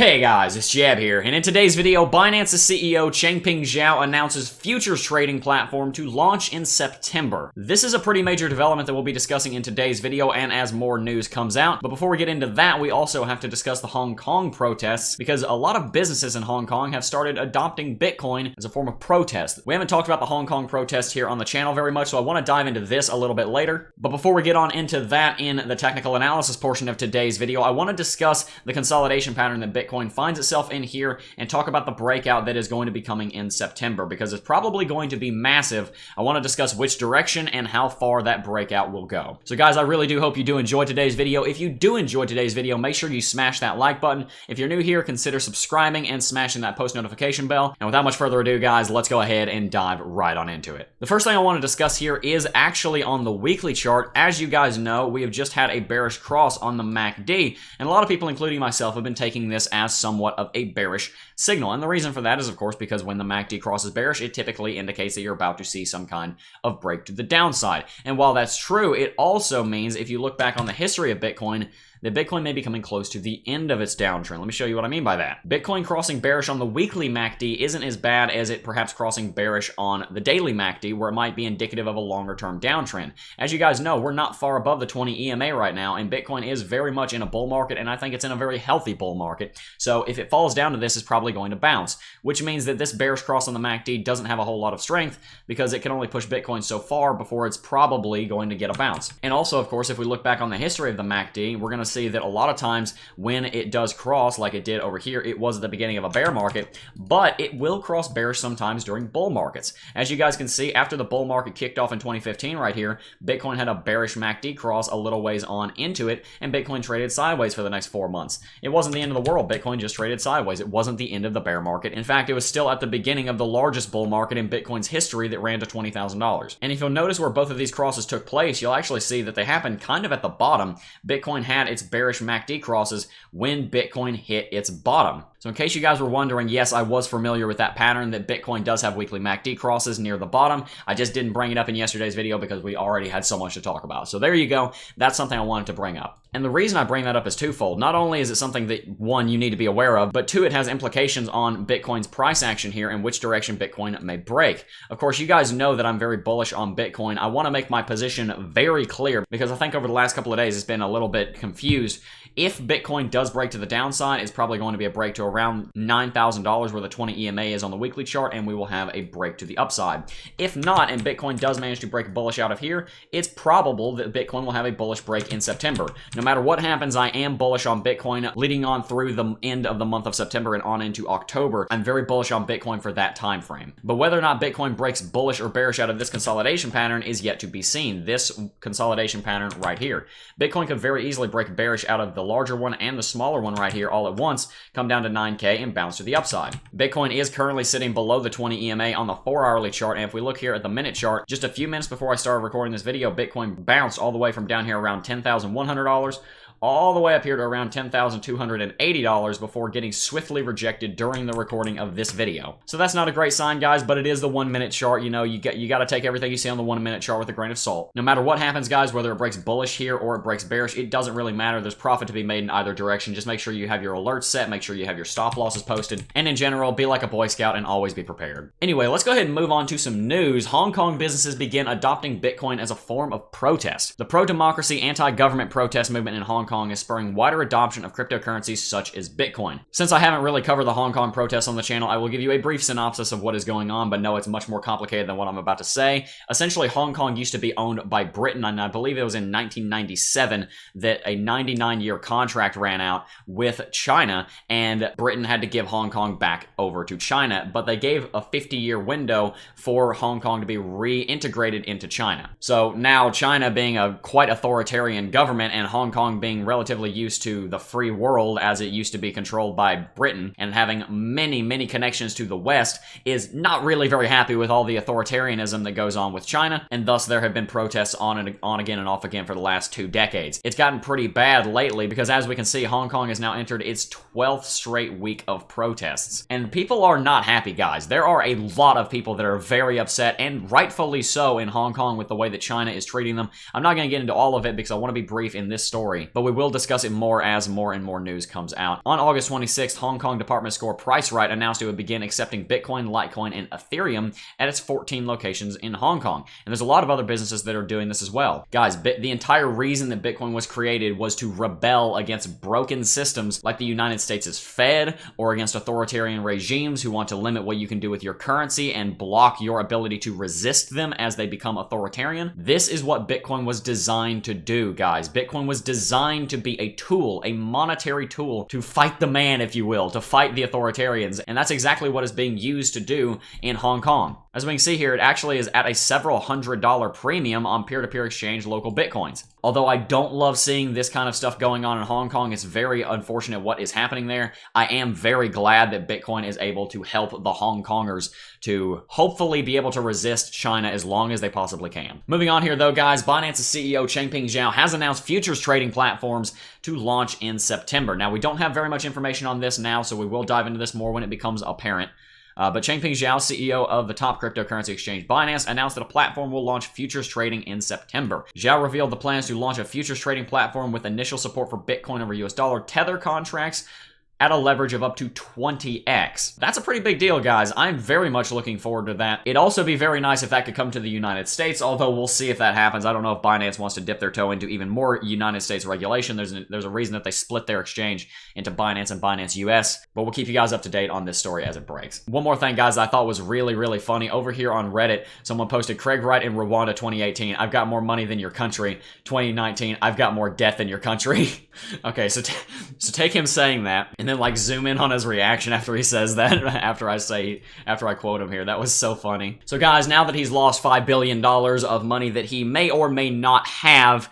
Hey guys, it's Jab here, and in today's video, Binance's CEO Changpeng Zhao announces futures trading platform to launch in September. This is a pretty major development that we'll be discussing in today's video and as more news comes out. But before we get into that, we also have to discuss the Hong Kong protests because a lot of businesses in Hong Kong have started adopting Bitcoin as a form of protest. We haven't talked about the Hong Kong protests here on the channel very much, so I want to dive into this a little bit later. But before we get on into that in the technical analysis portion of today's video, I want to discuss the consolidation pattern that Bitcoin finds itself in here and talk about the breakout that is going to be coming in September because it's probably going to be massive. I want to discuss which direction and how far that breakout will go. So guys, I really do hope you do enjoy today's video. If you do enjoy today's video, make sure you smash that like button. If you're new here, consider subscribing and smashing that post notification bell. And without much further ado, guys, let's go ahead and dive right on into it. The first thing I want to discuss here is actually on the weekly chart. As you guys know, we have just had a bearish cross on the MACD, and a lot of people, including myself, have been taking this as somewhat of a bearish signal. And the reason for that is, of course, because when the MACD crosses bearish, it typically indicates that you're about to see some kind of break to the downside. And while that's true, it also means, if you look back on the history of Bitcoin, that Bitcoin may be coming close to the end of its downtrend. Let me show you what I mean by that. Bitcoin crossing bearish on the weekly MACD isn't as bad as it perhaps crossing bearish on the daily MACD, where it might be indicative of a longer-term downtrend. As you guys know, we're not far above the 20 EMA right now, and Bitcoin is very much in a bull market, and I think it's in a very healthy bull market. So if it falls down to this, it's probably going to bounce, which means that this bearish cross on the MACD doesn't have a whole lot of strength because it can only push Bitcoin so far before it's probably going to get a bounce. And also, of course, if we look back on the history of the MACD, we're going to see that a lot of times when it does cross, like it did over here, it was at the beginning of a bear market, but it will cross bearish sometimes during bull markets. As you guys can see, after the bull market kicked off in 2015 right here, Bitcoin had a bearish MACD cross a little ways on into it, and Bitcoin traded sideways for the next 4 months. It wasn't the end of the world. Bitcoin just traded sideways. It wasn't the end of the bear market. In fact, it was still at the beginning of the largest bull market in Bitcoin's history that ran to $20,000. And if you'll notice where both of these crosses took place, you'll actually see that they happened kind of at the bottom. Bitcoin had its bearish MACD crosses when Bitcoin hit its bottom. So in case you guys were wondering, yes, I was familiar with that pattern that Bitcoin does have weekly MACD crosses near the bottom. I just didn't bring it up in yesterday's video because we already had so much to talk about. So there you go. That's something I wanted to bring up. And the reason I bring that up is twofold. Not only is it something that, one, you need to be aware of, but two, it has implications on Bitcoin's price action here and which direction Bitcoin may break. Of course, you guys know that I'm very bullish on Bitcoin. I want to make my position very clear because I think over the last couple of days it's been a little bit confused. If Bitcoin does break to the downside, it's probably going to be a break to around $9,000 where the 20 EMA is on the weekly chart, and we will have a break to the upside. If not, and Bitcoin does manage to break bullish out of here, it's probable that Bitcoin will have a bullish break in September. No matter what happens, I am bullish on Bitcoin leading on through the end of the month of September and on into October. I'm very bullish on Bitcoin for that time frame. But whether or not Bitcoin breaks bullish or bearish out of this consolidation pattern is yet to be seen. This consolidation pattern right here. Bitcoin could very easily break bearish out of the larger one and the smaller one right here all at once, come down to 9K and bounce to the upside. Bitcoin is currently sitting below the 20 EMA on the 4-hourly chart, and if we look here at the minute chart, just a few minutes before I started recording this video, Bitcoin bounced all the way from down here around $10,100 all the way up here to around $10,280 before getting swiftly rejected during the recording of this video. So that's not a great sign, guys, but it is the 1-minute chart. You know, you got to take everything you see on the 1-minute chart with a grain of salt. No matter what happens, guys, whether it breaks bullish here or it breaks bearish, it doesn't really matter. There's profit to be made in either direction. Just make sure you have your alerts set, make sure you have your stop losses posted, and in general, be like a Boy Scout and always be prepared. Anyway, let's go ahead and move on to some news. Hong Kong businesses begin adopting Bitcoin as a form of protest. The pro-democracy, anti-government protest movement in Hong Kong is spurring wider adoption of cryptocurrencies such as Bitcoin. Since I haven't really covered the Hong Kong protests on the channel, I will give you a brief synopsis of what is going on, but no, it's much more complicated than what I'm about to say. Essentially, Hong Kong used to be owned by Britain, and I believe it was in 1997 that a 99-year contract ran out with China, and Britain had to give Hong Kong back over to China, but they gave a 50-year window for Hong Kong to be reintegrated into China. So now China being a quite authoritarian government and Hong Kong being relatively used to the free world as it used to be controlled by Britain and having many connections to the West, is not really very happy with all the authoritarianism that goes on with China, and thus there have been protests on again and off again for the last 2 decades. It's gotten pretty bad lately because, as we can see, Hong Kong has now entered its 12th straight week of protests. And people are not happy, guys. There are a lot of people that are very upset, and rightfully so, in Hong Kong with the way that China is treating them. I'm not going to get into all of it because I want to be brief in this story, but we we will discuss it more as more and more news comes out. On August 26th, Hong Kong department store Craig Wright announced it would begin accepting Bitcoin, Litecoin, and Ethereum at its 14 locations in Hong Kong. And there's a lot of other businesses that are doing this as well. Guys, the entire reason that Bitcoin was created was to rebel against broken systems like the United States' Fed, or against authoritarian regimes who want to limit what you can do with your currency and block your ability to resist them as they become authoritarian. This is what Bitcoin was designed to do, guys. Bitcoin was designed to be a tool, a monetary tool to fight the man, if you will, to fight the authoritarians. And that's exactly what is being used to do in Hong Kong. As we can see here, it actually is at a several $100 premium on peer-to-peer exchange local Bitcoins. Although I don't love seeing this kind of stuff going on in Hong Kong, it's very unfortunate what is happening there. I am very glad that Bitcoin is able to help the Hong Kongers to hopefully be able to resist China as long as they possibly can. Moving on here though, guys, Binance's CEO Changpeng Zhao has announced futures trading platforms to launch in September. Now, we don't have very much information on this now, so we will dive into this more when it becomes apparent. But Changpeng Zhao, CEO of the top cryptocurrency exchange Binance, announced that a platform will launch futures trading in September. Zhao revealed the plans to launch a futures trading platform with initial support for Bitcoin over US dollar tether contracts at a leverage of up to 20x. That's a pretty big deal, guys. I'm very much looking forward to that. It'd also be very nice if that could come to the United States, although we'll see if that happens. I don't know if Binance wants to dip their toe into even more United States regulation. There's a reason that they split their exchange into Binance and Binance US, but we'll keep you guys up to date on this story as it breaks. One more thing, guys, I thought was really, really funny. Over here on Reddit, someone posted, Craig Wright in Rwanda 2018, I've got more money than your country. 2019, I've got more death than your country. Okay, so take him saying that, and then like zoom in on his reaction after he says that, after I quote him here. That was so funny. So guys, now that he's lost $5 billion of money that he may or may not have,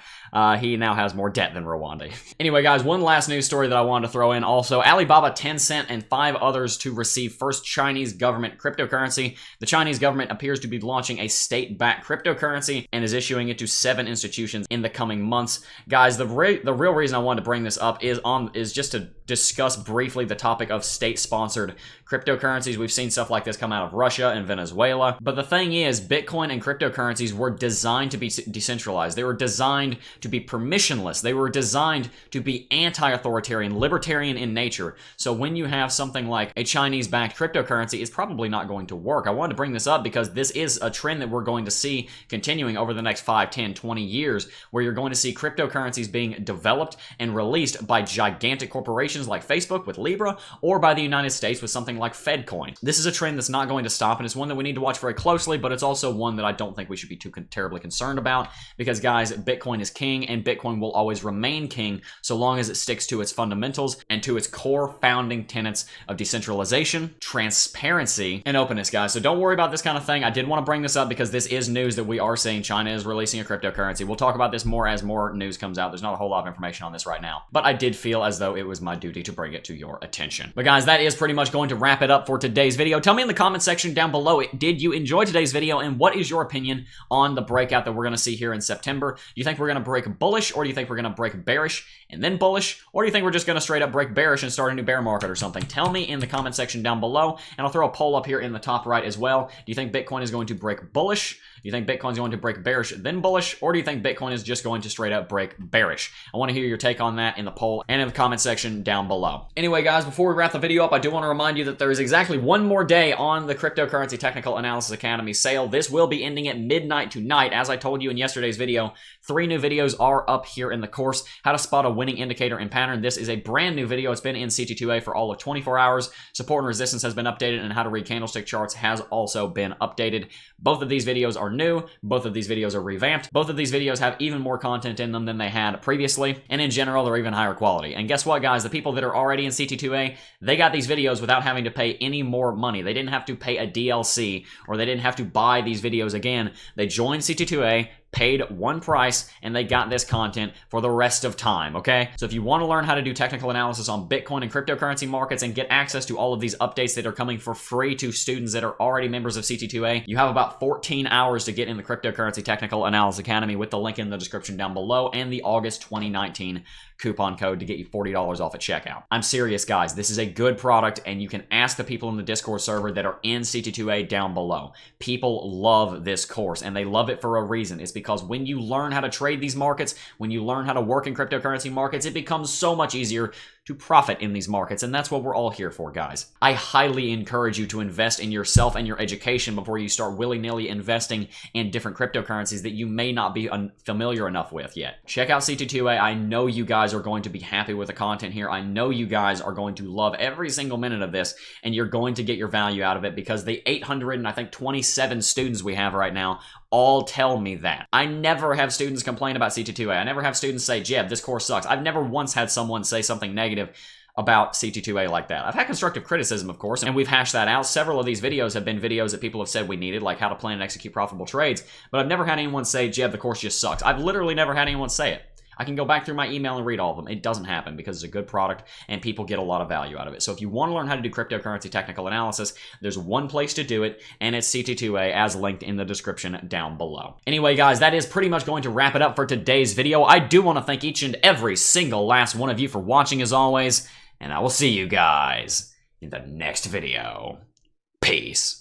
he now has more debt than Rwanda. Anyway, guys, one last news story that I wanted to throw in also. Alibaba, Tencent, and 5 others to receive first Chinese government cryptocurrency. The Chinese government appears to be launching a state-backed cryptocurrency and is issuing it to 7 institutions in the coming months. Guys, the real reason I wanted to bring this up is just to discuss briefly the topic of state-sponsored cryptocurrencies. We've seen stuff like this come out of Russia and Venezuela. But the thing is, Bitcoin and cryptocurrencies were designed to be decentralized. They were designed to be permissionless. They were designed to be anti-authoritarian, libertarian in nature. So when you have something like a Chinese-backed cryptocurrency, it's probably not going to work. I wanted to bring this up because this is a trend that we're going to see continuing over the next 5, 10, 20 years, where you're going to see cryptocurrencies being developed and released by gigantic corporations like Facebook with Libra, or by the United States with something like FedCoin. This is a trend that's not going to stop, and it's one that we need to watch very closely, but it's also one that I don't think we should be too terribly concerned about, because guys, Bitcoin is king, and Bitcoin will always remain king so long as it sticks to its fundamentals and to its core founding tenets of decentralization, transparency, and openness, guys. So don't worry about this kind of thing. I did want to bring this up because this is news that we are seeing. China is releasing a cryptocurrency. We'll talk about this more as more news comes out. There's not a whole lot of information on this right now, but I did feel as though it was my duty to bring it to your attention. But guys, that is pretty much going to wrap it up for today's video. Tell me in the comment section down below, did you enjoy today's video, and what is your opinion on the breakout that we're going to see here in September? Do you think we're going to break bullish, or do you think we're going to break bearish and then bullish, or do you think we're just going to straight up break bearish and start a new bear market or something? Tell me in the comment section down below, and I'll throw a poll up here in the top right as well. Do you think Bitcoin is going to break bullish? Do you think Bitcoin's going to break bearish then bullish, or do you think Bitcoin is just going to straight up break bearish? I want to hear your take on that in the poll and in the comment section down below. Anyway, guys, before we wrap the video up, I do want to remind you that there is exactly one more day on the Cryptocurrency Technical Analysis Academy sale. This will be ending at midnight tonight. As I told you in yesterday's video, 3 new videos are up here in the course. How to spot a winning indicator and pattern. This is a brand new video. It's been in CT2A for all of 24 hours. Support and resistance has been updated, and how to read candlestick charts has also been updated. Both of these videos are new. Both of these videos are revamped. Both of these videos have even more content in them than they had previously, and in general, they're even higher quality. And guess what, guys? The people that are already in CT2A, they got these videos without having to pay any more money. They didn't have to pay a DLC, or they didn't have to buy these videos again. They joined CT2A, paid one price, and they got this content for the rest of time, okay? So if you want to learn how to do technical analysis on Bitcoin and cryptocurrency markets and get access to all of these updates that are coming for free to students that are already members of CT2A, you have about 14 hours to get in the Cryptocurrency Technical Analysis Academy with the link in the description down below and the August 2019 coupon code to get you $40 off at checkout. I'm serious, guys. This is a good product, and you can ask the people in the Discord server that are in CT2A down below. People love this course, and they love it for a reason. It's because when you learn how to trade these markets, when you learn how to work in cryptocurrency markets, it becomes so much easier to profit in these markets, and that's what we're all here for, guys. I highly encourage you to invest in yourself and your education before you start willy-nilly investing in different cryptocurrencies that you may not be familiar enough with yet. Check out CT2A. I know you guys are going to be happy with the content here. I know you guys are going to love every single minute of this, and you're going to get your value out of it because the 827 students we have right now all tell me that. I never have students complain about CT2A. I never have students say, Jeb, this course sucks. I've never once had someone say something negative about CT2A like that. I've had constructive criticism, of course, and we've hashed that out. Several of these videos have been videos that people have said we needed, like how to plan and execute profitable trades, but I've never had anyone say, Jeb, the course just sucks. I've literally never had anyone say it. I can go back through my email and read all of them. It doesn't happen because it's a good product and people get a lot of value out of it. So if you want to learn how to do cryptocurrency technical analysis, there's one place to do it, and it's CT2A, as linked in the description down below. Anyway, guys, that is pretty much going to wrap it up for today's video. I do want to thank each and every single last one of you for watching as always, and I will see you guys in the next video. Peace.